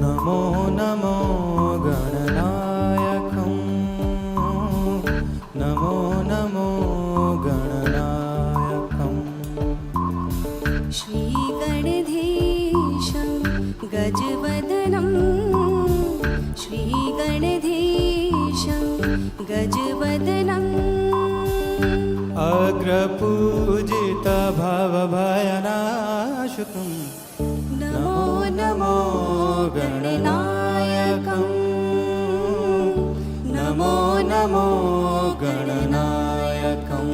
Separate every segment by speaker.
Speaker 1: नमो नमो गणनायकं नमो नमो गणनायकं
Speaker 2: श्रीगणधीशं गजवदनं श्रीगणधीशं गजवदनम्
Speaker 1: अग्रपूजित भवभयनाशुतं
Speaker 2: नमो नमो
Speaker 1: गणनायकं नमो नमो गणनायकम्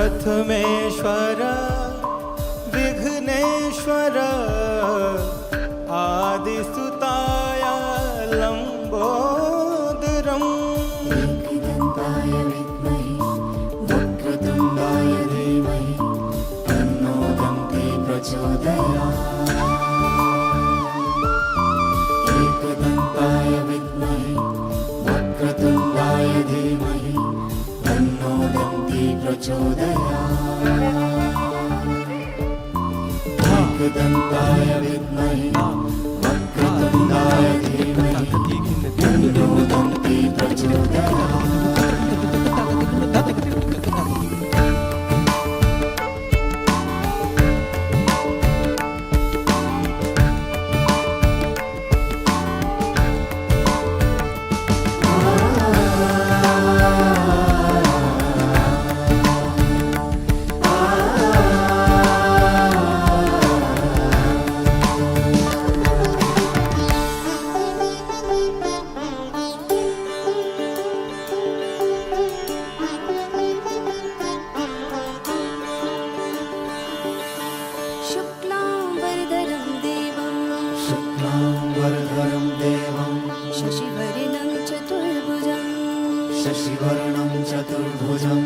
Speaker 1: प्रथमेश्वर विघ्नेश्वर आदिसुताय लंबोदरम्
Speaker 2: एकदन्ताय विद्महे वक्रतुण्डाय धीमहि तन्नो दन्ती प्रचोदयात् एकदन्ताय विद्महे वक्रतुण्डाय धीमहि तन्नो दन्ती प्रचोदयात् एकदन्ताय विद्महे वक्रतुण्डाय धीमहि तन्नो दन्ती प्रचोदयात्
Speaker 1: शुक्लांबरधरं देवं
Speaker 2: शशिवर्णं चतुर्भुजं
Speaker 1: शशिवर्णं चतुर्भुजं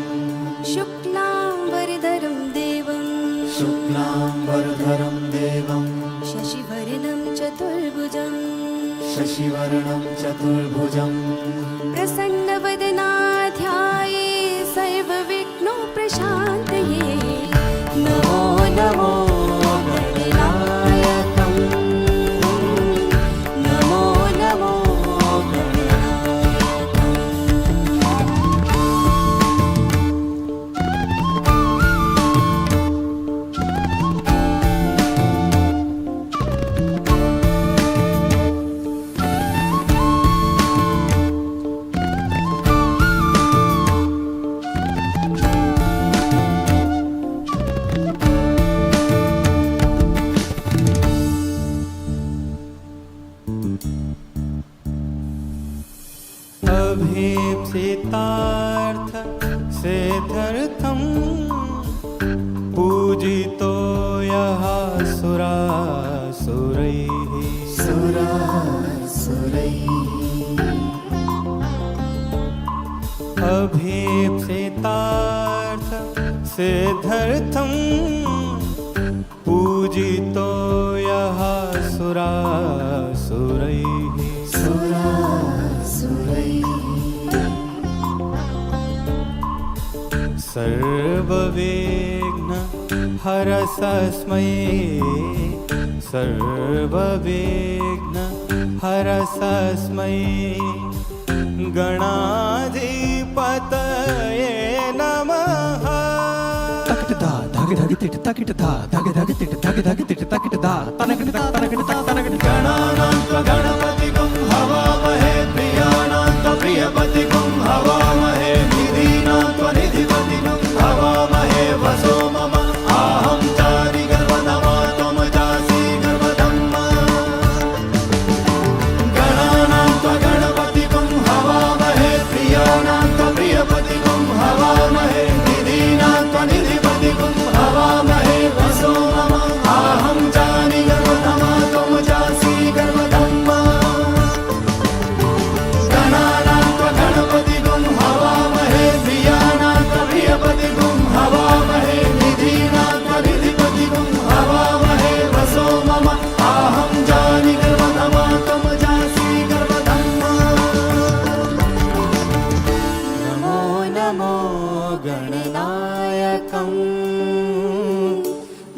Speaker 2: शुक्लांबरधरं देवं
Speaker 1: शुक्लांबरधरं देवं
Speaker 2: शशिवर्णं चतुर्भुजं
Speaker 1: शशिवर्णं चतुर्भुजं
Speaker 2: प्रसन्नवदना ध्याये सर्वविघ्नोपशान्तये नमो नमो गणनायकं नमो नमो गणनायकम्
Speaker 1: अभीप्सितार्थ सिद्ध्यर्थं पूजितो यः सुरासुरैः अभीप्सितार्थ सिद्ध्यर्थं पूजितो यः सुरासुरैः सर्वविघ्न हरस्मै सर्वविघ्न हरस्मै गणाधिपतये नमः
Speaker 3: तकिटदा धागे धागे तिट तकिटदा धागे धागे तिट धागे धागे तिट तकिटदा तनकिटदा तनकिटदा तनकिट
Speaker 1: गणानां गणपतिगं हवामहे प्रियाणां प्रियपतिगं हवामहे निधीनां निधिपतिगं हवामहे वसो मम आहं चारि गर्वनमा त्वं जा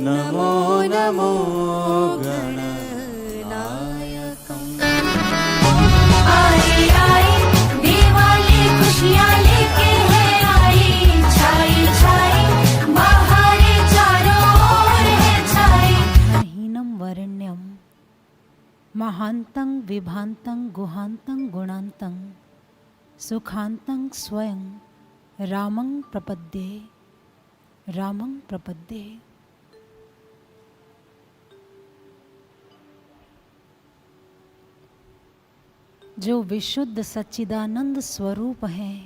Speaker 1: नमो नमो गणनायकम्।
Speaker 2: आई आई दिवाली खुशियाँ लेके है आई, छाई छाई बाहर चारों ओर है छाई।
Speaker 4: हीनं वरण्यं महान्तं विभान्तं गुहान्तं गुणान्तं सुखान्तं स्वयं रामं प्रपद्ये रामं प्रपद्ये। जो विशुद्ध सच्चिदानंद स्वरूप है,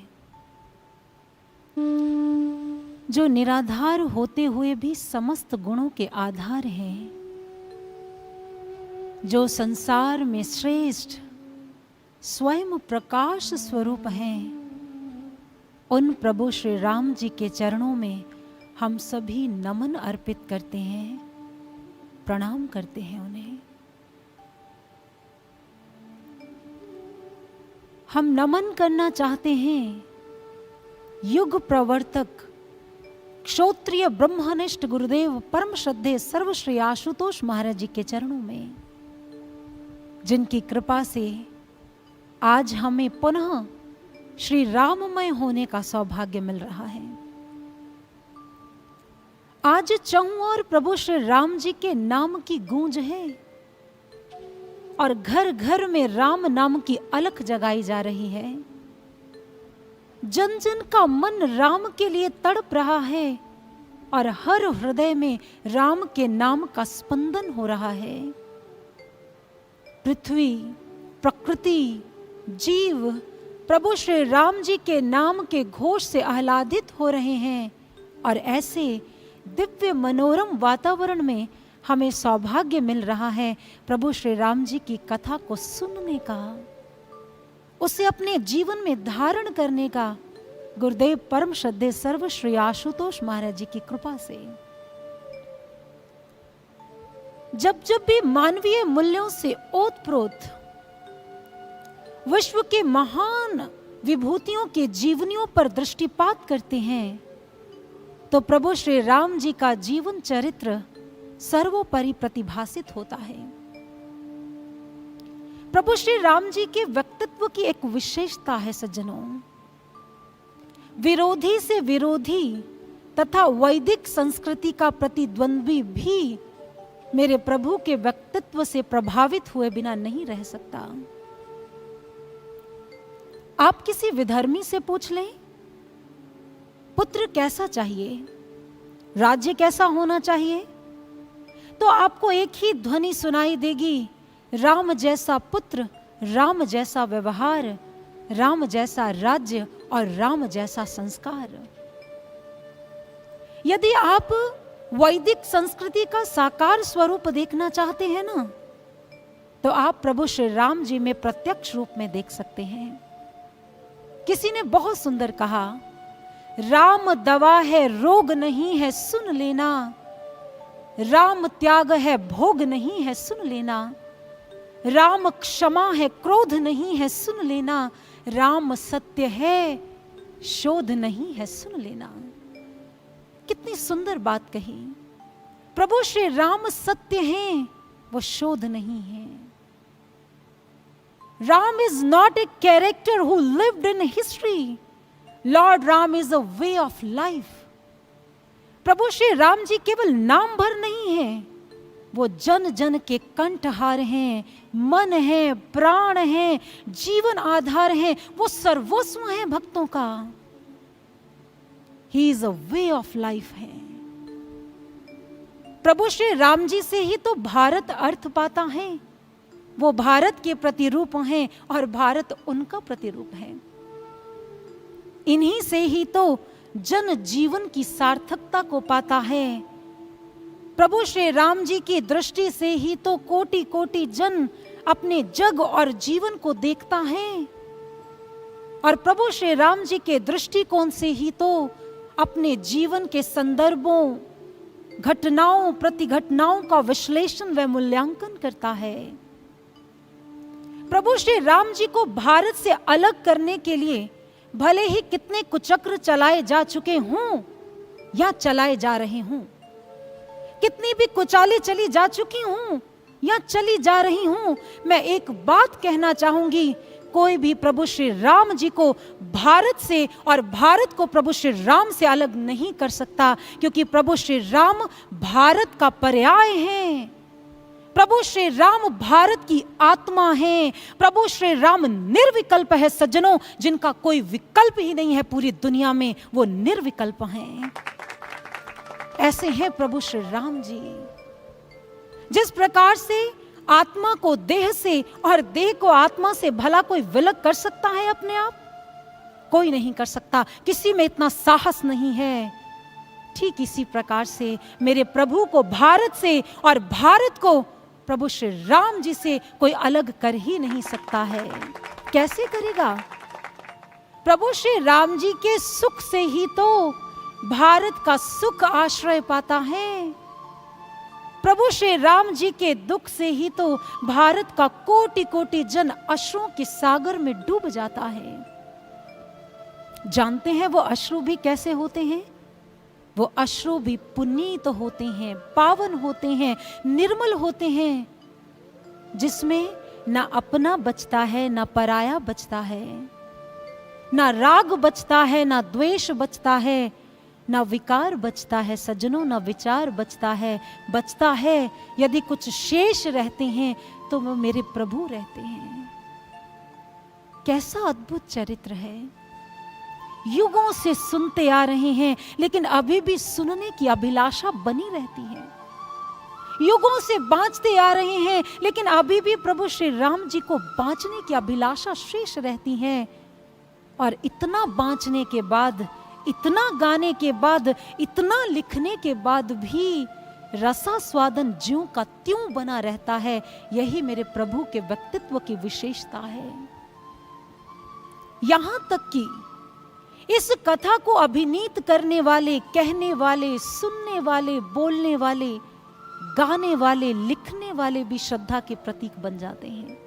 Speaker 4: जो निराधार होते हुए भी समस्त गुणों के आधार हैं, जो संसार में श्रेष्ठ स्वयं प्रकाश स्वरूप हैं, उन प्रभु श्री राम जी के चरणों में हम सभी नमन अर्पित करते हैं, प्रणाम करते हैं उन्हें। हम नमन करना चाहते हैं युग प्रवर्तक क्षोत्रिय ब्रह्मनिष्ठ गुरुदेव परम श्रद्धेय सर्वश्री आशुतोष महाराज जी के चरणों में, जिनकी कृपा से आज हमें पुनः श्री राममय होने का सौभाग्य मिल रहा है। आज चहुं ओर प्रभु श्री राम जी के नाम की गूंज है और घर घर में राम नाम की अलख जगाई जा रही है। जन जन का मन राम के लिए तड़प रहा है और हर हृदय में राम के नाम का स्पंदन हो रहा है। पृथ्वी, प्रकृति, जीव प्रभु श्री राम जी के नाम के घोष से आह्लादित हो रहे हैं और ऐसे दिव्य मनोरम वातावरण में हमें सौभाग्य मिल रहा है प्रभु श्री राम जी की कथा को सुनने का, उसे अपने जीवन में धारण करने का, गुरुदेव परम श्रद्धेय सर्व श्री आशुतोष महाराज जी की कृपा से। जब जब भी मानवीय मूल्यों से ओतप्रोत विश्व के महान विभूतियों के जीवनियों पर दृष्टिपात करते हैं, तो प्रभु श्री राम जी का जीवन चरित्र सर्वोपरि प्रतिभासित होता है। प्रभु श्री राम जी के व्यक्तित्व की एक विशेषता है सज्जनों, विरोधी से विरोधी तथा वैदिक संस्कृति का प्रतिद्वंद्वी भी मेरे प्रभु के व्यक्तित्व से प्रभावित हुए बिना नहीं रह सकता। आप किसी विधर्मी से पूछ लें, पुत्र कैसा चाहिए, राज्य कैसा होना चाहिए, तो आपको एक ही ध्वनि सुनाई देगी, राम जैसा पुत्र, राम जैसा व्यवहार, राम जैसा राज्य और राम जैसा संस्कार। यदि आप वैदिक संस्कृति का साकार स्वरूप देखना चाहते हैं ना, तो आप प्रभु श्री राम जी में प्रत्यक्ष रूप में देख सकते हैं। किसी ने बहुत सुंदर कहा, राम दवा है रोग नहीं है सुन लेना, राम त्याग है भोग नहीं है सुन लेना, राम क्षमा है क्रोध नहीं है सुन लेना, राम सत्य है शोध नहीं है सुन लेना। कितनी सुंदर बात कही। प्रभु श्री राम सत्य हैं, वो शोध नहीं है। Ram is not a character who lived in history, lord Ram is a way of life. प्रभु श्री राम जी केवल नाम भर नहीं है, वो जन जन के कंठहार हैं, मन है, प्राण है, जीवन आधार है, वो सर्वस्व है भक्तों का। He is a way of life है। प्रभु श्री राम जी से ही तो भारत अर्थ पाता है, वो भारत के प्रतिरूप हैं और भारत उनका प्रतिरूप है। इन्हीं से ही तो जन जीवन की सार्थकता को पाता है। प्रभु श्री राम जी की दृष्टि से ही तो कोटि कोटि जन अपने जग और जीवन को देखता है, और प्रभु श्री राम जी के दृष्टिकोण से ही तो अपने जीवन के संदर्भों, घटनाओं, प्रतिघटनाओं का विश्लेषण व मूल्यांकन करता है। प्रभु श्री राम जी को भारत से अलग करने के लिए भले ही कितने कुचक्र चलाए जा चुके हों या चलाए जा रहे हों, कितनी भी कुचाले चली जा चुकी हूं या चली जा रही हूं, मैं एक बात कहना चाहूंगी, कोई भी प्रभु श्री राम जी को भारत से और भारत को प्रभु श्री राम से अलग नहीं कर सकता, क्योंकि प्रभु श्री राम भारत का पर्याय हैं। प्रभु श्री राम भारत की आत्मा है। प्रभु श्री राम निर्विकल्प है सज्जनों, जिनका कोई विकल्प ही नहीं है पूरी दुनिया में, वो निर्विकल्प हैं। ऐसे हैं प्रभु श्री राम जी। जिस प्रकार से आत्मा को देह से और देह को आत्मा से भला कोई विलग कर सकता है अपने आप? कोई नहीं कर सकता, किसी में इतना साहस नहीं है। ठीक इसी प्रकार से मेरे प्रभु को भारत से और भारत को प्रभु श्री राम जी से कोई अलग कर ही नहीं सकता है। कैसे करेगा? प्रभु श्री राम जी के सुख से ही तो भारत का सुख आश्रय पाता है। प्रभु श्री राम जी के दुख से ही तो भारत का कोटि कोटि जन अश्रुओं के सागर में डूब जाता है। जानते हैं वो अश्रु भी कैसे होते हैं? वो अश्रु भी पुनीत होते हैं, पावन होते हैं, निर्मल होते हैं, जिसमें ना अपना बचता है, ना पराया बचता है, ना राग बचता है, ना द्वेष बचता है, ना विकार बचता है सज्जनों, ना विचार बचता है। बचता है यदि कुछ शेष रहते हैं तो वो मेरे प्रभु रहते हैं। कैसा अद्भुत चरित्र है। युगों से सुनते आ रहे हैं, लेकिन अभी भी सुनने की अभिलाषा बनी रहती है। युगों से बाँचते आ रहे हैं, लेकिन अभी भी प्रभु श्री राम जी को बाँचने की अभिलाषा शेष रहती है। और इतना बाँचने के बाद, इतना गाने के बाद, इतना लिखने के बाद भी रसास्वादन ज्यों का त्यों बना रहता है। यही मेरे प्रभु के व्यक्तित्व की विशेषता है। यहां तक कि इस कथा को अभिनीत करने वाले, कहने वाले, सुनने वाले, बोलने वाले, गाने वाले, लिखने वाले भी श्रद्धा के प्रतीक बन जाते हैं।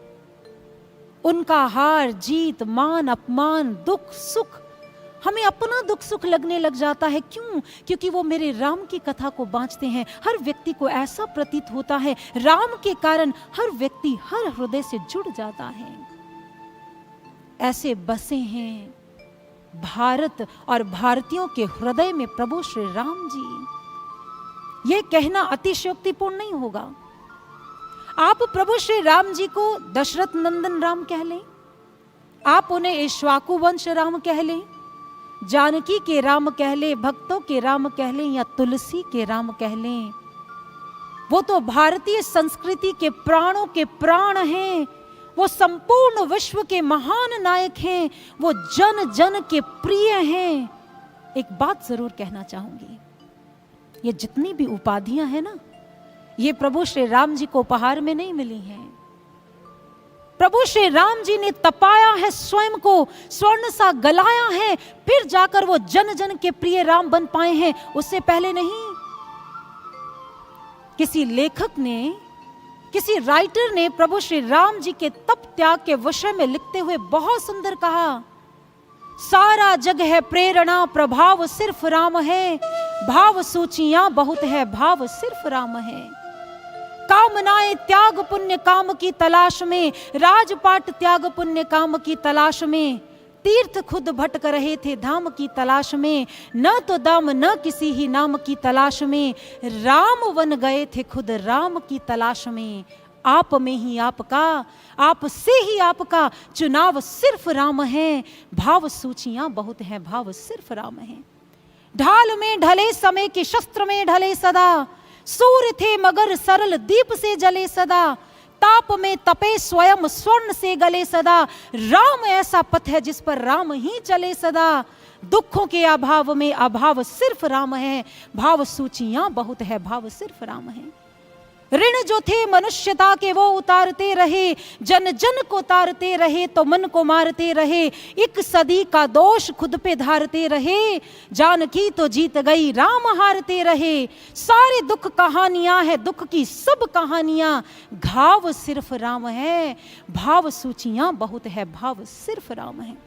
Speaker 4: उनका हार जीत, मान अपमान, दुख सुख, हमें अपना दुख सुख लगने लग जाता है। क्यों? क्योंकि वो मेरे राम की कथा को बाँचते हैं। हर व्यक्ति को ऐसा प्रतीत होता है, राम के कारण हर व्यक्ति हर हृदय से जुड़ जाता है। ऐसे बसे हैं भारत और भारतीयों के हृदय में प्रभु श्री राम जी। यह कहना अतिशयोक्तिपूर्ण नहीं होगा। आप प्रभु श्री राम जी को दशरथ नंदन राम कह लें, आप उन्हें इक्ष्वाकु वंश राम कह लें, जानकी के राम कह लें, भक्तों के राम कह लें, या तुलसी के राम कह लें, वो तो भारतीय संस्कृति के प्राणों के प्राण हैं। वो संपूर्ण विश्व के महान नायक हैं। वो जन जन के प्रिय हैं। एक बात जरूर कहना चाहूंगी, ये जितनी भी उपाधियां हैं ना, ये प्रभु श्री राम जी को उपहार में नहीं मिली हैं। प्रभु श्री राम जी ने तपाया है, स्वयं को स्वर्ण सा गलाया है, फिर जाकर वो जन जन के प्रिय राम बन पाए हैं, उससे पहले नहीं। किसी लेखक ने, किसी राइटर ने प्रभु श्री राम जी के तप त्याग के विषय में लिखते हुए बहुत सुंदर कहा, सारा जग है प्रेरणा, प्रभाव सिर्फ राम है, भाव सूचियां बहुत है, भाव सिर्फ राम है। कामनाएं त्याग पुण्य काम की तलाश में, राजपाट त्याग पुण्य काम की तलाश में, तीर्थ खुद भटक रहे थे धाम की तलाश में, न तो दाम न किसी ही नाम की तलाश में, राम वन गए थे खुद राम की तलाश में। आप में ही आपका, आप से ही आपका चुनाव सिर्फ राम है, भाव सूचियां बहुत हैं, भाव सिर्फ राम है। ढाल में ढले समय के शस्त्र में ढले सदा, सूर्य थे मगर सरल दीप से जले सदा, ताप में तपे स्वयं स्वर्ण से गले सदा, राम ऐसा पथ है जिस पर राम ही चले सदा। दुखों के अभाव में अभाव सिर्फ राम है, भाव सूचियां बहुत है, भाव सिर्फ राम है। ऋण जो थे मनुष्यता के वो उतारते रहे, जन जन को तारते रहे तो मन को मारते रहे, एक सदी का दोष खुद पे धारते रहे, जानकी तो जीत गई राम हारते रहे। सारे दुख कहानियां है, दुख की सब कहानियां, घाव सिर्फ राम है, भाव सूचियां बहुत है, भाव सिर्फ राम है।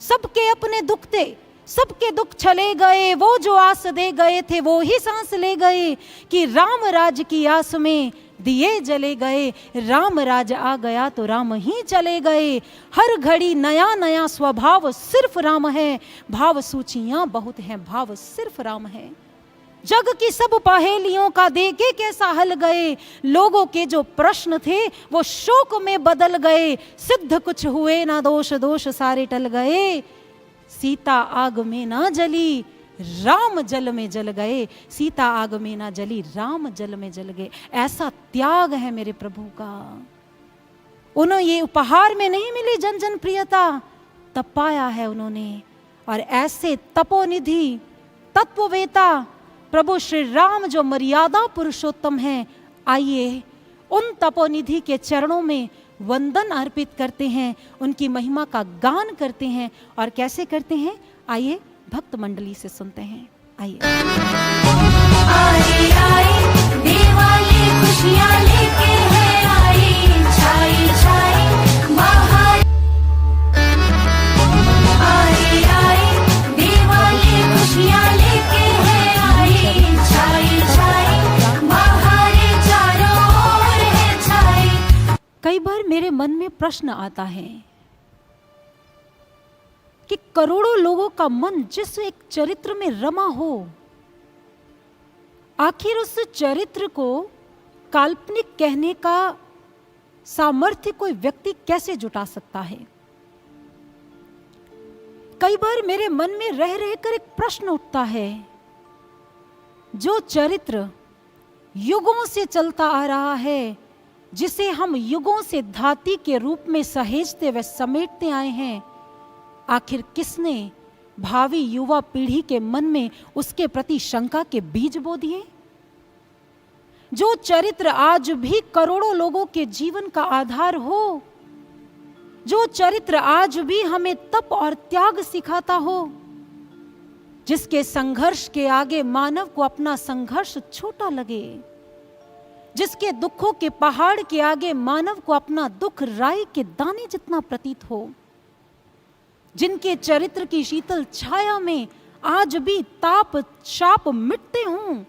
Speaker 4: सबके अपने दुख थे, सबके दुख चले गए, वो जो आस दे गए थे वो ही सांस ले गए, कि राम राज की आस में दिए जले गए, राम राज आ गया तो राम ही चले गए। हर घड़ी नया नया स्वभाव सिर्फ राम है, भाव सूचियां बहुत हैं, भाव सिर्फ राम है। जग की सब पहेलियों का देके कैसा हल गए, लोगों के जो प्रश्न थे वो शोक में बदल गए, सिद्ध कुछ हुए ना दोष, दोष सारे टल गए। सीता आग में ना जली, राम जल में जल गए, सीता आग में ना जली, राम जल में जल गए। ऐसा त्याग है मेरे प्रभु का। उन्हें ये उपहार में नहीं मिली जन जन प्रियता, तब पाया है उन्होंने। और ऐसे तपोनिधि तत्ववेता प्रभु श्री राम जो मर्यादा पुरुषोत्तम हैं, आइए उन तपोनिधि के चरणों में वंदन अर्पित करते हैं, उनकी महिमा का गान करते हैं। और कैसे करते हैं, आइए भक्त मंडली से सुनते हैं। आइए।
Speaker 2: आए आए दिवाली खुशियाँ लेके है आई, छाई छाई बाहर। आए आए दिवाली खुशियाँ लेके है आई, छाई छाई बाहर चारों ओर है छाई।
Speaker 4: कई बार मेरे मन में प्रश्न आता है कि करोड़ों लोगों का मन जिस एक चरित्र में रमा हो, आखिर उस चरित्र को काल्पनिक कहने का सामर्थ्य कोई व्यक्ति कैसे जुटा सकता है। कई बार मेरे मन में रह रहकर एक प्रश्न उठता है, जो चरित्र युगों से चलता आ रहा है, जिसे हम युगों से धाती के रूप में सहेजते व समेटते आए हैं, आखिर किसने भावी युवा पीढ़ी के मन में उसके प्रति शंका के बीज बो दिए। जो चरित्र आज भी करोड़ों लोगों के जीवन का आधार हो, जो चरित्र आज भी हमें तप और त्याग सिखाता हो, जिसके संघर्ष के आगे मानव को अपना संघर्ष छोटा लगे, जिसके दुखों के पहाड़ के आगे मानव को अपना दुख राई के दाने जितना प्रतीत हो, जिनके चरित्र की शीतल छाया में आज भी ताप शाप मिटते हों,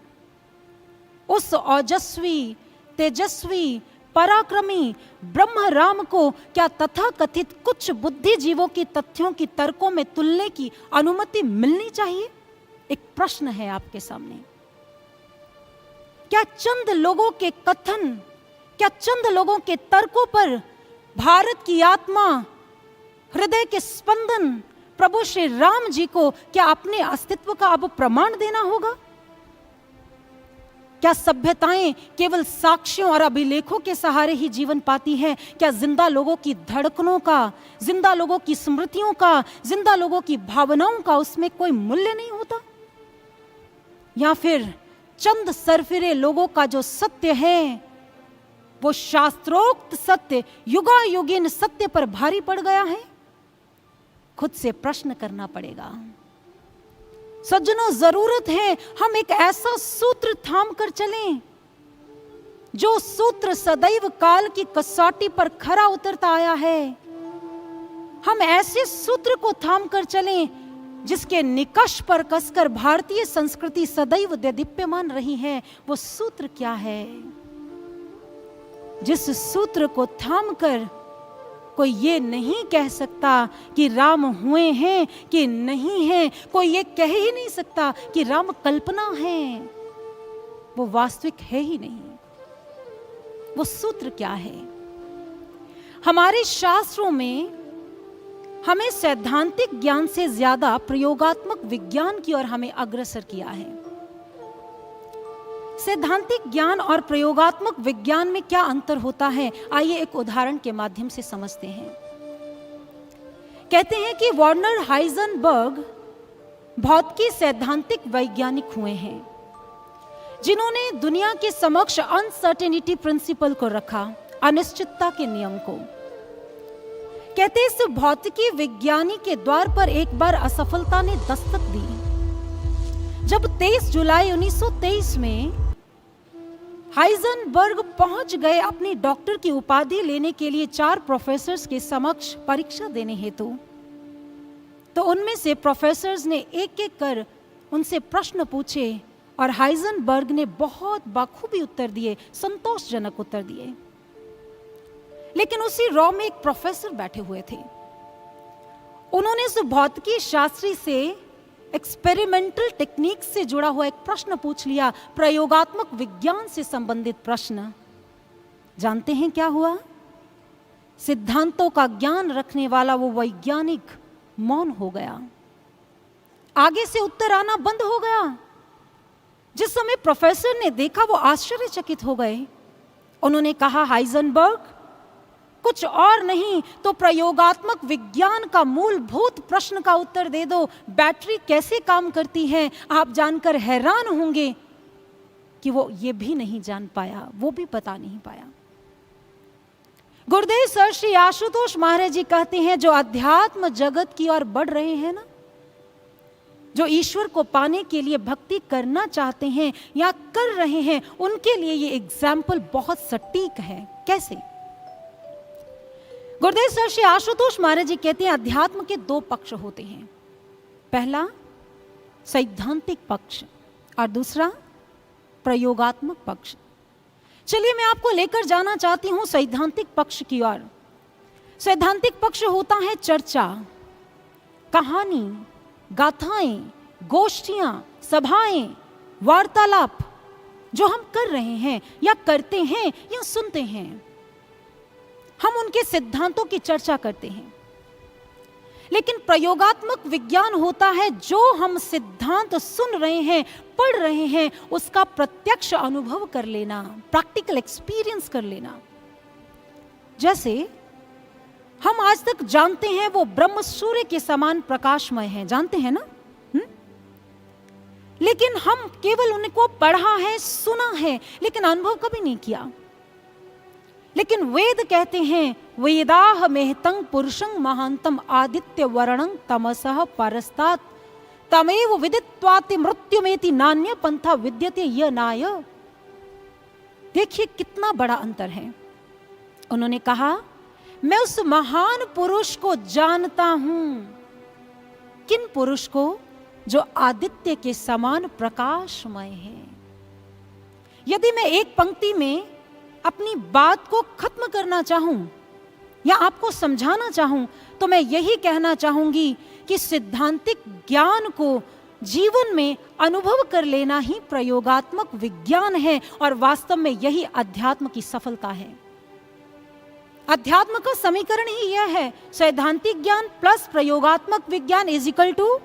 Speaker 4: उस ओजस्वी तेजस्वी पराक्रमी ब्रह्म राम को क्या तथाकथित कुछ बुद्धिजीवों की तथ्यों की तर्कों में तुलने की अनुमति मिलनी चाहिए? एक प्रश्न है आपके सामने। क्या चंद लोगों के कथन, क्या चंद लोगों के तर्कों पर भारत की आत्मा, हृदय के स्पंदन प्रभु श्री राम जी को क्या अपने अस्तित्व का अब प्रमाण देना होगा? क्या सभ्यताएं केवल साक्ष्यों और अभिलेखों के सहारे ही जीवन पाती हैं? क्या जिंदा लोगों की धड़कनों का, जिंदा लोगों की स्मृतियों का, जिंदा लोगों की भावनाओं का उसमें कोई मूल्य नहीं होता? या फिर चंद सरफिरे लोगों का जो सत्य है वो शास्त्रोक्त सत्य, युगायुगीन सत्य पर भारी पड़ गया है? खुद से प्रश्न करना पड़ेगा। सज्जनों, जरूरत है हम एक ऐसा सूत्र थाम कर चलें, जो सूत्र सदैव काल की कसौटी पर खरा उतरता आया है। हम ऐसे सूत्र को थाम कर चलें जिसके निकष पर कसकर भारतीय संस्कृति सदैव देदीप्यमान रही है। वो सूत्र क्या है? जिस सूत्र को थाम कर कोई ये नहीं कह सकता कि राम हुए हैं कि नहीं हैं, कोई ये कह ही नहीं सकता कि राम कल्पना है, वो वास्तविक है ही नहीं। वो सूत्र क्या है? हमारे शास्त्रों में हमें सैद्धांतिक ज्ञान से ज्यादा प्रयोगात्मक विज्ञान की ओर हमें अग्रसर किया है। सैद्धांतिक ज्ञान और प्रयोगात्मक विज्ञान में क्या अंतर होता है, आइए एक उदाहरण के माध्यम से समझते हैं। कहते हैं कि वर्नर हाइजेनबर्ग भौतिकी सैद्धांतिक वैज्ञानिक हुए हैं, जिन्होंने दुनिया के समक्ष अनसर्टेनिटी प्रिंसिपल को रखा, अनिश्चितता के नियम को। कहते हैं इस भौतिकी विज्ञानी के द्वार पर एक बार असफलता ने दस्तक दी, जब 23 जुलाई 1923 में हाइजेनबर्ग पहुंच गए अपनी डॉक्टर की उपाधि लेने के लिए 4 प्रोफेसर्स के समक्ष परीक्षा देने हेतु। तो उनमें से प्रोफेसर्स ने एक एक कर उनसे प्रश्न पूछे और हाइजेनबर्ग ने बहुत बखूबी उत्तर दिए, संतोषजनक उत्तर दिए। लेकिन उसी रॉ में एक प्रोफेसर बैठे हुए थे। उन्होंने उस भौतिकी शास्त्री से एक्सपेरिमेंटल टेक्निक से जुड़ा हुआ एक प्रश्न पूछ लिया, प्रयोगात्मक विज्ञान से संबंधित प्रश्न। जानते हैं क्या हुआ? सिद्धांतों का ज्ञान रखने वाला वो वैज्ञानिक मौन हो गया, आगे से उत्तर आना बंद हो गया। जिस समय प्रोफेसर ने देखा वो आश्चर्यचकित हो गए। उन्होंने कहा, हाइजेनबर्ग, कुछ और नहीं तो प्रयोगात्मक विज्ञान का मूलभूत प्रश्न का उत्तर दे दो। बैटरी कैसे काम करती है आप जानकर हैरान होंगे कि वो ये भी नहीं जान पाया, वो भी बता नहीं पाया। गुरुदेव सर श्री आशुतोष महाराज जी कहते हैं, जो अध्यात्म जगत की ओर बढ़ रहे हैं ना, जो ईश्वर को पाने के लिए भक्ति करना चाहते हैं या कर रहे हैं, उनके लिए ये एग्जाम्पल बहुत सटीक है। कैसे? गुरुदेव सर श्री आशुतोष महाराज जी कहते हैं, अध्यात्म के दो पक्ष होते हैं। पहला सैद्धांतिक पक्ष और दूसरा प्रयोगात्मक पक्ष। चलिए मैं आपको लेकर जाना चाहती हूं सैद्धांतिक पक्ष की ओर। सैद्धांतिक पक्ष होता है चर्चा, कहानी, गाथाएं, गोष्ठियां, सभाएं, वार्तालाप जो हम कर रहे हैं या करते हैं या सुनते हैं। हम उनके सिद्धांतों की चर्चा करते हैं। लेकिन प्रयोगात्मक विज्ञान होता है जो हम सिद्धांत सुन रहे हैं, पढ़ रहे हैं, उसका प्रत्यक्ष अनुभव कर लेना, प्रैक्टिकल एक्सपीरियंस कर लेना। जैसे हम आज तक जानते हैं वो ब्रह्म सूर्य के समान प्रकाशमय है, जानते हैं ना? लेकिन हम केवल उनको पढ़ा है, सुना है, लेकिन अनुभव कभी नहीं किया। लेकिन वेद कहते हैं, वेदाह मेहतं पुरुषं महांतम आदित्य वर्णं तमसः परस्तात् तमेव विदित्वाति मृत्युमेति नान्य पंथा विद्यते य नाय। देखिए कितना बड़ा अंतर है। उन्होंने कहा, मैं उस महान पुरुष को जानता हूं। किन पुरुष को? जो आदित्य के समान प्रकाशमय है। यदि मैं एक पंक्ति में अपनी बात को खत्म करना चाहूं या आपको समझाना चाहूं तो मैं यही कहना चाहूंगी कि सिद्धांतिक ज्ञान को जीवन में अनुभव कर लेना ही प्रयोगात्मक विज्ञान है और वास्तव में यही अध्यात्म की सफलता है। अध्यात्म का समीकरण ही यह है, सैद्धांतिक ज्ञान प्लस प्रयोगात्मक विज्ञान इज इक्वल टू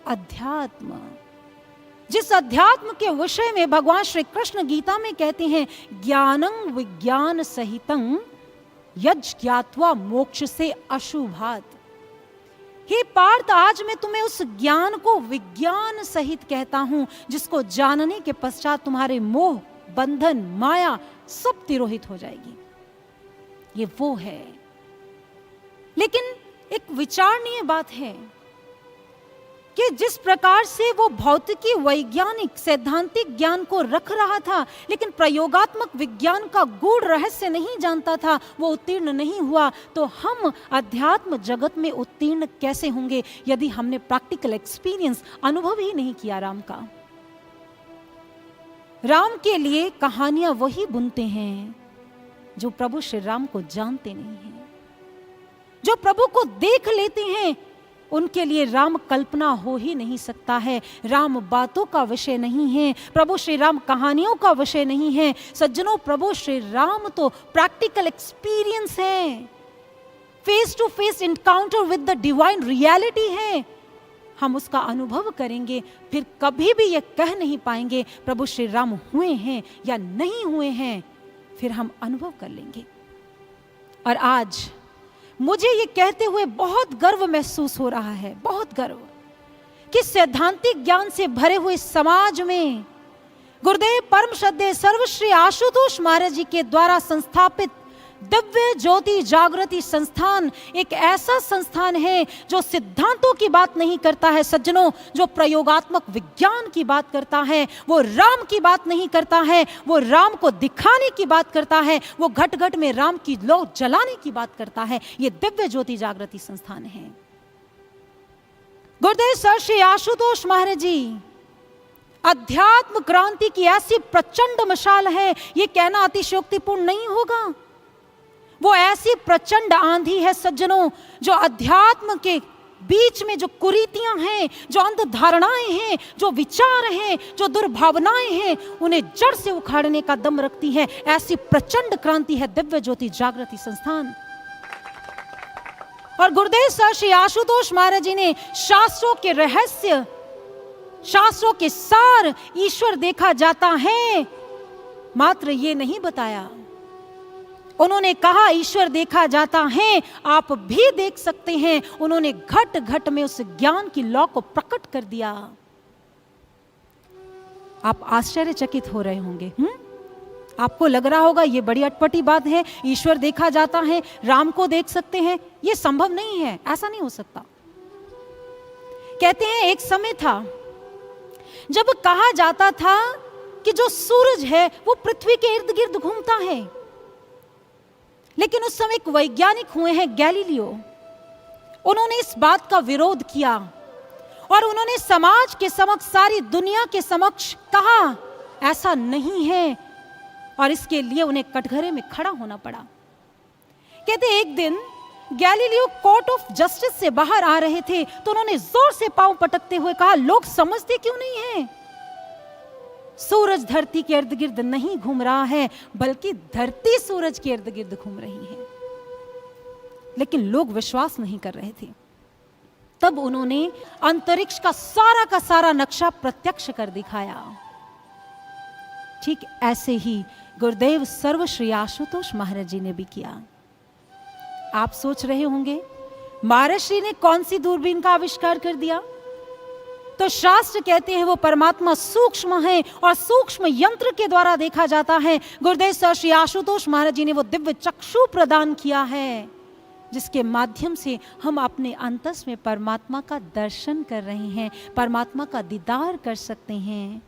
Speaker 4: अध्यात्म। जिस अध्यात्म के विषय में भगवान श्री कृष्ण गीता में कहते हैं, ज्ञानं विज्ञान सहितं यज् ज्ञात्वा मोक्ष से अशुभात। हे पार्थ, आज मैं तुम्हें उस ज्ञान को विज्ञान सहित कहता हूं जिसको जानने के पश्चात तुम्हारे मोह, बंधन, माया सब तिरोहित हो जाएगी। ये वो है। लेकिन एक विचारणीय बात है कि जिस प्रकार से वो भौतिकी, वैज्ञानिक, सैद्धांतिक ज्ञान को रख रहा था लेकिन प्रयोगात्मक विज्ञान का गूढ़ रहस्य नहीं जानता था, वो उत्तीर्ण नहीं हुआ, तो हम अध्यात्म जगत में उत्तीर्ण कैसे होंगे यदि हमने प्रैक्टिकल एक्सपीरियंस, अनुभव ही नहीं किया राम का। राम के लिए कहानियां वही बुनते हैं जो प्रभु श्री राम को जानते नहीं हैं। जो प्रभु को देख लेते हैं उनके लिए राम कल्पना हो ही नहीं सकता है। राम बातों का विषय नहीं है, प्रभु श्री राम कहानियों का विषय नहीं है। सज्जनों, प्रभु श्री राम तो प्रैक्टिकल एक्सपीरियंस है, face to face encounter with the divine reality है। हम उसका अनुभव करेंगे, फिर कभी भी यह कह नहीं पाएंगे प्रभु श्री राम हुए हैं या नहीं हुए हैं, फिर हम अनुभव कर लेंगे। और आज मुझे ये कहते हुए बहुत गर्व महसूस हो रहा है, बहुत गर्व, कि सैद्धांतिक ज्ञान से भरे हुए समाज में गुरुदेव परम श्रद्धेय सर्वश्री आशुतोष महाराज जी के द्वारा संस्थापित दिव्य ज्योति जागृति संस्थान एक ऐसा संस्थान है जो सिद्धांतों की बात नहीं करता है। सज्जनों, जो प्रयोगात्मक विज्ञान की बात करता है, वो राम की बात नहीं करता है, वो राम को दिखाने की बात करता है, वो घट घट में राम की लौ जलाने की बात करता है। ये दिव्य ज्योति जागृति संस्थान है। गुरुदेव सर श्री आशुतोष महाराज जी, अध्यात्म क्रांति की ऐसी प्रचंड मशाल है, ये कहना अतिशयोक्तिपूर्ण नहीं होगा। वो ऐसी प्रचंड आंधी है सज्जनों, जो अध्यात्म के बीच में जो कुरीतियां हैं, जो अंध धारणाएं हैं, जो विचार हैं, जो दुर्भावनाएं हैं, उन्हें जड़ से उखाड़ने का दम रखती है। ऐसी प्रचंड क्रांति है दिव्य ज्योति जागृति संस्थान। और गुरुदेव सर श्री आशुतोष महाराज जी ने शास्त्रों के रहस्य, शास्त्रों के सार, ईश्वर देखा जाता है, मात्र ये नहीं बताया। उन्होंने कहा ईश्वर देखा जाता है, आप भी देख सकते हैं। उन्होंने घट घट में उस ज्ञान की लौ को प्रकट कर दिया। आप आश्चर्यचकित हो रहे होंगे। आपको लग रहा होगा ये बड़ी अटपटी बात है, ईश्वर देखा जाता है, राम को देख सकते हैं, ये संभव नहीं है, ऐसा नहीं हो सकता। कहते हैं एक समय था जब कहा जाता था कि जो सूरज है वो पृथ्वी के इर्द गिर्द घूमता है, लेकिन उस समय एक वैज्ञानिक हुए हैं गैलीलियो, उन्होंने इस बात का विरोध किया और उन्होंने समाज के समक्ष, सारी दुनिया के समक्ष कहा ऐसा नहीं है, और इसके लिए उन्हें कटघरे में खड़ा होना पड़ा। कहते एक दिन गैलीलियो कोर्ट ऑफ जस्टिस से बाहर आ रहे थे, तो उन्होंने जोर से पांव पटकते हुए कहा, लोग समझते क्यों नहीं है, सूरज धरती के इर्द गिर्द नहीं घूम रहा है, बल्कि धरती सूरज के इर्द गिर्द घूम रही है। लेकिन लोग विश्वास नहीं कर रहे थे। तब उन्होंने अंतरिक्ष का सारा नक्शा प्रत्यक्ष कर दिखाया। ठीक ऐसे ही गुरुदेव सर्व श्री आशुतोष महाराज जी ने भी किया। आप सोच रहे होंगे महर्षि ने कौन सी दूरबीन का आविष्कार कर दिया? तो शास्त्र कहते हैं वो परमात्मा सूक्ष्म है और सूक्ष्म यंत्र के द्वारा देखा जाता है। गुरुदेव सर श्री आशुतोष महाराज जी ने वो दिव्य चक्षु प्रदान किया है, जिसके माध्यम से हम अपने अंतस में परमात्मा का दर्शन कर रहे हैं, परमात्मा का दीदार कर सकते हैं।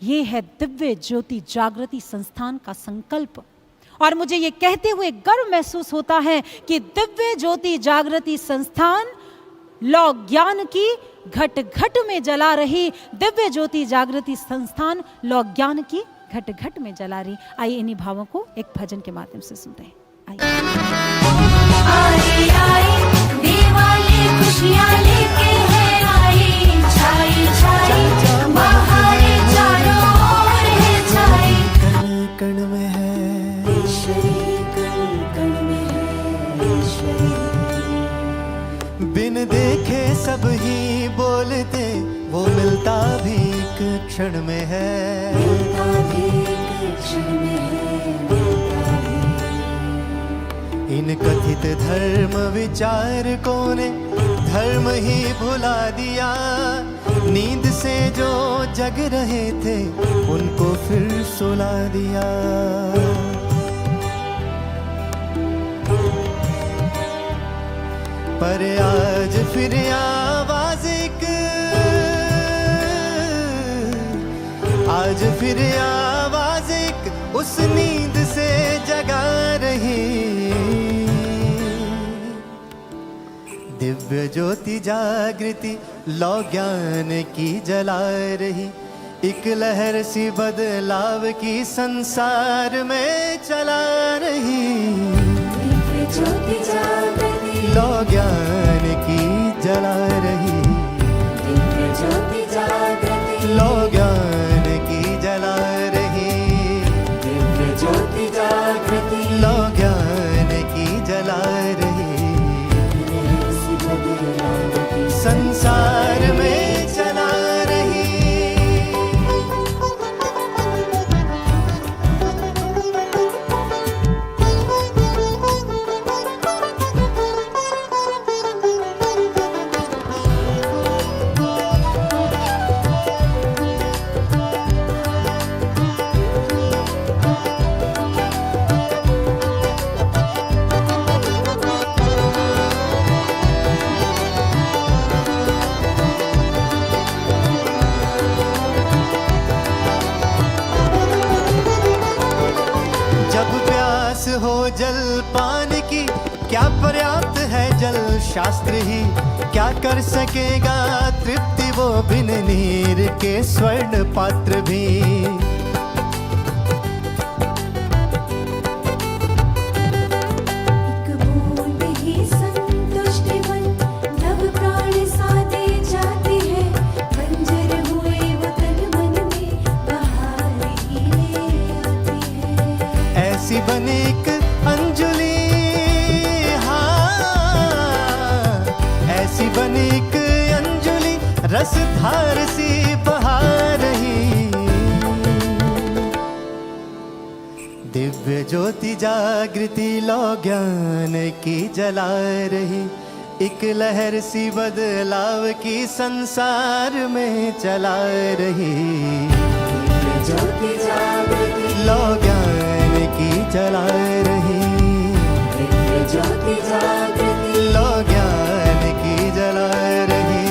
Speaker 4: ये है दिव्य ज्योति जागृति संस्थान का संकल्प। और मुझे ये कहते हुए गर्व महसूस होता है कि दिव्य ज्योति जागृति संस्थान लौ ज्ञान की घट घट में जला रही, दिव्य ज्योति जागृति संस्थान लौ ज्ञान की घट घट में जला रही। आइए इन्हीं भावों को एक भजन के माध्यम से सुनते हैं।
Speaker 2: आई आई दिवाली खुशियाँ लेके है आई, छाई छाई बाहर चारों ओर है छाई,
Speaker 1: कण कण में है
Speaker 2: ईश्वरी कण कण में है ईश्वरी,
Speaker 1: बिन देखे सब ही बोलते, वो मिलता भी एक क्षण में है,
Speaker 2: मिलता भी एक क्षण में है, मिलता भी।
Speaker 1: इन कथित धर्म विचारकों ने धर्म ही भुला दिया, नींद से जो जग रहे थे उनको फिर सुला दिया। पर आज फिर आवाज एक, आज फिर आवाज एक उस नींद से जगा रही, दिव्य ज्योति जागृति लौ ज्ञान की जला रही, एक लहर सी बदलाव की संसार में चला रही,
Speaker 2: दिव्य ज्योति जागृति
Speaker 1: लौ ज्ञान की जला रही,
Speaker 2: दिव्य ज्योति जागृति
Speaker 1: लौ ज्ञान की जला रही,
Speaker 2: दिव्य ज्योति जागृति
Speaker 1: लौ ज्ञान की जला रही, संसार में चला रही। जब प्यास हो जल पान की, क्या पर्याप्त है जल शास्त्र ही, क्या कर सकेगा तृप्ति वो बिन नीर के स्वर्ण पात्र भी।
Speaker 2: एक बूंद ही संतुष्ट मन नव प्राण साधे जाते हैं, बंजर हुए वतन मन में बहार ही ले आती है।
Speaker 1: ऐसी बने एक अंजलि, हाँ ऐसी बने एक अंजलि, रस धार सी बहा रही। दिव्य ज्योति जागृति लो ज्ञान की जला रही, एक लहर सी बदलाव की संसार में चला रही।
Speaker 2: ज्योति जागृति
Speaker 1: लो ज्ञान की जला रही,
Speaker 2: ज्योति जागृति
Speaker 1: लो ज्ञान की जला रही,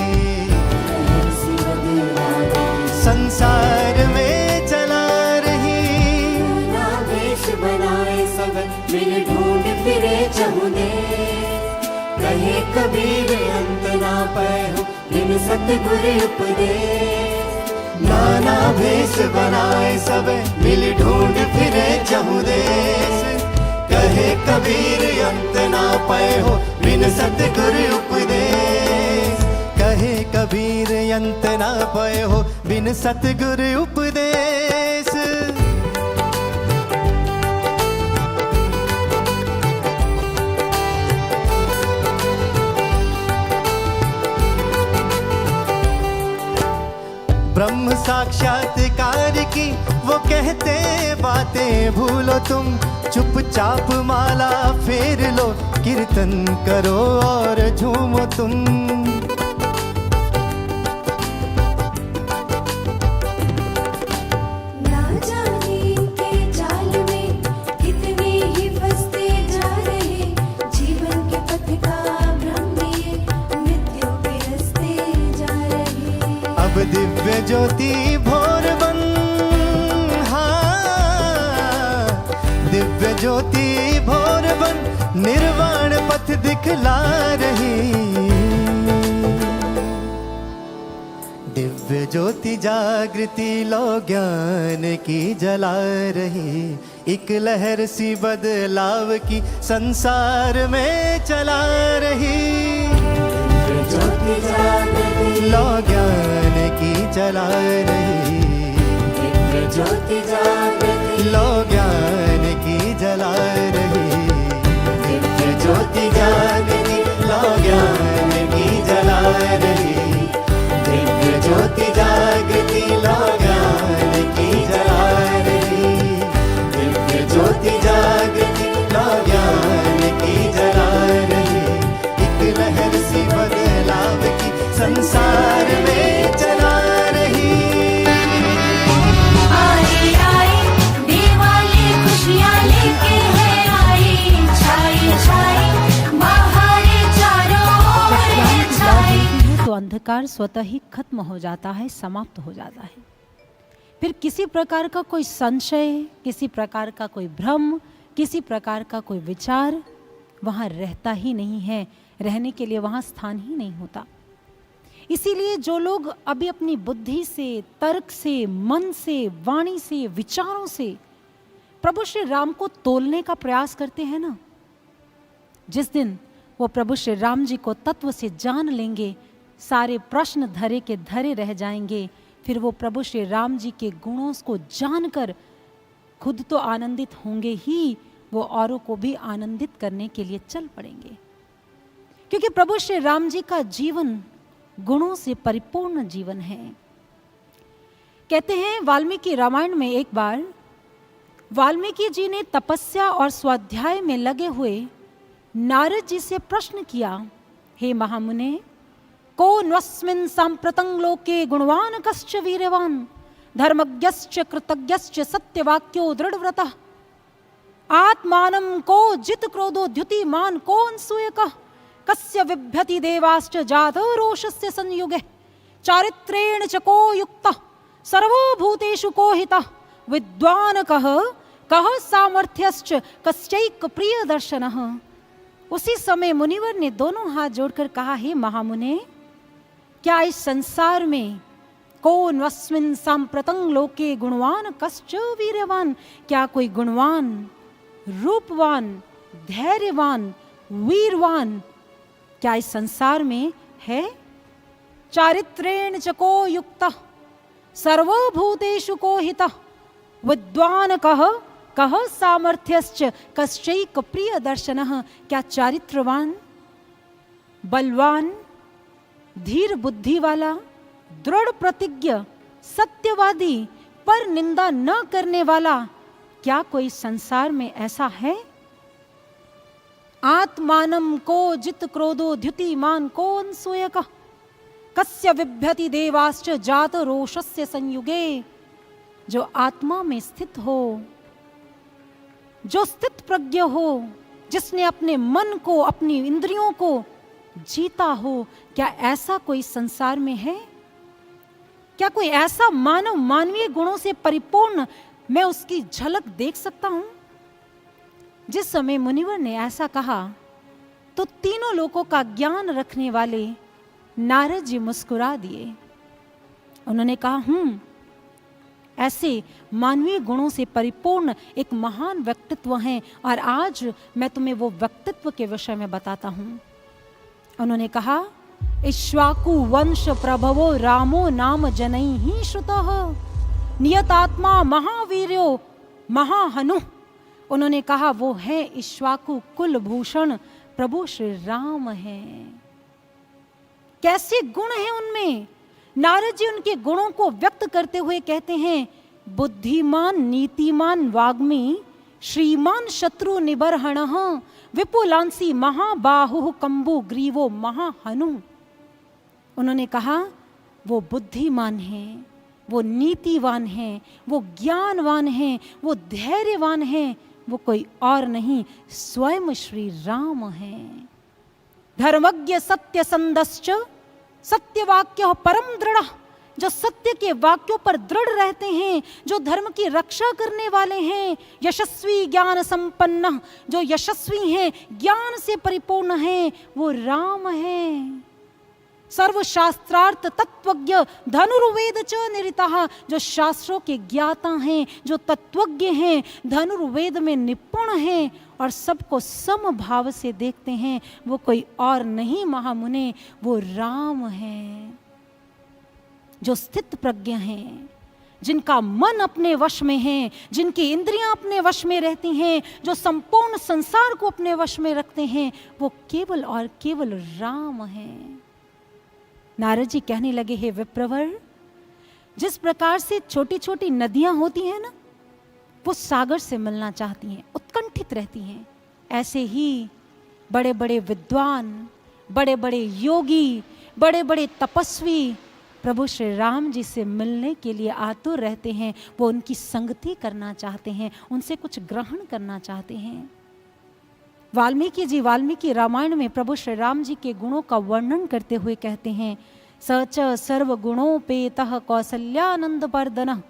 Speaker 2: ऐसी बदलाव
Speaker 1: संसार में चला रही।
Speaker 2: ना वेश बनाए सब मिल ढूंढ फिरे चहुदे, कहे कबीर अंत ना पाए हो बिन सतगुरु उपदेश।
Speaker 1: नाना भेष बनाए सब मिल ढूंढ फिरे चहु देश, कहे कबीर अंत ना पाए हो बिन सतगुरु उपदेश। कहे कबीर अंत ना पाए हो बिन सतगुरु उपदेश। ब्रह्म साक्षात्कार की वो कहते बातें भूलो तुम, चुपचाप माला फेर लो, कीर्तन करो और झूमो तुम।
Speaker 2: ना जाने इनके जाल में कितने ही फंसते जा रहे, जीवन के पथ का भ्रम ये मृत्यु के रास्ते जा रहे।
Speaker 1: अब दिव्य ज्योति भोर बन, हाँ दिव्य ज्योति भोर बन, निर्वाण पथ दिखला रही। दिव्य ज्योति जागृति लो ज्ञान की जला रही, एक लहर सी बदलाव की संसार में चला रही।
Speaker 2: ज्योति जागृति
Speaker 1: लो ज्ञान की जला रही,
Speaker 2: ज्योति जागृति
Speaker 1: लो ज्ञान की जला रही। दिव्य ज्योति जागृति लो ज्ञान की जला रही, दिव्य ज्योति जागृति लो ज्ञान की जला रही। दिव्य ज्योति जागृति लो ज्ञान की जला रही, एक लहर सी बदलाव की संसार में चला रही।
Speaker 2: आए आए दिवाली खुशियाँ लेके है आई, छाई छाई बाहर चारों ओर छाई।
Speaker 4: तो अंधकार स्वतः ही खत्म हो जाता है, समाप्त हो जाता है। फिर किसी प्रकार का कोई संशय, किसी प्रकार का कोई भ्रम, किसी प्रकार का कोई विचार वहाँ रहता ही नहीं है, रहने के लिए वहाँ स्थान ही नहीं होता। इसीलिए जो लोग अभी अपनी बुद्धि से, तर्क से, मन से, वाणी से, विचारों से प्रभु श्री राम को तोलने का प्रयास करते हैं ना, जिस दिन वो प्रभु श्री राम जी को तत्व से जान लेंगे, सारे प्रश्न धरे के धरे रह जाएंगे। फिर वो प्रभु श्री राम जी के गुणों को जानकर खुद तो आनंदित होंगे ही, वो औरों को भी आनंदित करने के लिए चल पड़ेंगे। क्योंकि प्रभु श्री राम जी का जीवन गुणों से परिपूर्ण जीवन है। कहते हैं वाल्मीकि रामायण में एक बार वाल्मीकि जी ने तपस्या और स्वाध्याय में लगे हुए नारद जी से प्रश्न किया, हे महामुने, को न्वस्मिन् सांप्रतं लोके गुणवान कश्च वीर्यवान धर्मज्ञश्च कृतज्ञश्च सत्यवाक्यो दृढ़व्रतः आत्मानं को जित क्रोधो द्युतिमान को अनसूयकः कस्य बिभ्यति देवाश्च जातो रोषस्य संयुगे चारित्रेण च को युक्तः सर्वभूतेषु को हितः विद्वान् कः कः सामर्थ्यश्च कस्यैक प्रियदर्शनः। उसी समय मुनिवर ने दोनों हाथ जोड़कर कहा, हे महामुने, क्या इस संसार में कौन अस्मिन् सांप्रतं लोके गुणवान कश्च वीर्यवान, क्या कोई गुणवान, रूपवान, धैर्यवान, वीरवान क्या इस संसार में है? चारित्रेण च को युक्तः सर्वभूतेषु को हितः विद्वान कह सामर्थ्यश्च कश्चैक प्रिय दर्शनः, क्या चारित्रवान, बलवान, धीर बुद्धि वाला, दृढ़ प्रतिज्ञ, सत्यवादी, पर निंदा न करने वाला, क्या कोई संसार में ऐसा है? आत्मानं को जित क्रोधो द्युतिमान कौन सूयकः, कस्य विभ्यति देवाश्च जात रोषस्य संयुगे, जो आत्मा में स्थित हो, जो स्थित प्रज्ञ हो, जिसने अपने मन को, अपनी इंद्रियों को जीता हो, क्या ऐसा कोई संसार में है? क्या कोई ऐसा मानव मानवीय गुणों से परिपूर्ण मैं उसकी झलक देख सकता हूं? जिस समय मुनिवर ने ऐसा कहा तो तीनों लोकों का ज्ञान रखने वाले नारद जी मुस्कुरा दिए। उन्होंने कहा, ऐसे मानवीय गुणों से परिपूर्ण एक महान व्यक्तित्व है और आज मैं तुम्हें वो व्यक्तित्व के विषय में बताता हूं। उन्होंने कहा, इक्ष्वाकु वंश प्रभवो रामो नाम जनैः श्रुतः, नियतात्मा महावीर्यो महाहनु। उन्होंने कहा वो है इक्ष्वाकु कुलभूषण प्रभु श्री राम हैं। कैसे गुण हैं उनमें? नारद जी उनके गुणों को व्यक्त करते हुए कहते हैं, बुद्धिमान नीतिमान वाग्मी श्रीमान शत्रु निबर्हणः विपुलांसी महाबाहु कंबु ग्रीवो महाहनु। उन्होंने कहा वो बुद्धिमान हैं, वो नीतिवान हैं, वो ज्ञानवान हैं, वो धैर्यवान हैं, वो कोई और नहीं स्वयं श्री राम हैं। धर्मज्ञ सत्य संदश्च सत्यवाक्य परम दृढ़, जो सत्य के वाक्यों पर दृढ़ रहते हैं, जो धर्म की रक्षा करने वाले हैं। यशस्वी ज्ञान संपन्न, जो यशस्वी हैं, ज्ञान से परिपूर्ण हैं, वो राम हैं। सर्वशास्त्रार्थ तत्वज्ञ धनुर्वेद च निरतः, जो शास्त्रों के ज्ञाता हैं, जो तत्वज्ञ हैं, धनुर्वेद में निपुण हैं और सबको समभाव से देखते हैं, वो कोई और नहीं महामुने, वो राम हैं। जो स्थित प्रज्ञ हैं, जिनका मन अपने वश में है, जिनकी इंद्रियां अपने वश में रहती हैं, जो संपूर्ण संसार को अपने वश में रखते हैं, वो केवल और केवल राम हैं। नारद जी कहने लगे, हे विप्रवर, जिस प्रकार से छोटी छोटी नदियां होती हैं ना, वो सागर से मिलना चाहती हैं, उत्कंठित रहती हैं, ऐसे ही बड़े बड़े विद्वान, बड़े बड़े योगी, बड़े बड़े तपस्वी प्रभु श्री राम जी से मिलने के लिए आतुर रहते हैं। वो उनकी संगति करना चाहते हैं, उनसे कुछ ग्रहण करना चाहते हैं। वाल्मीकि रामायण में प्रभु श्री राम जी के गुणों का वर्णन करते हुए कहते हैं, सच सर्वगुणोपेतः कौसल्यानंद पर्दनः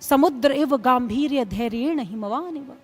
Speaker 4: समुद्र इव गांभीर्य धैर्येण हिमवानिव।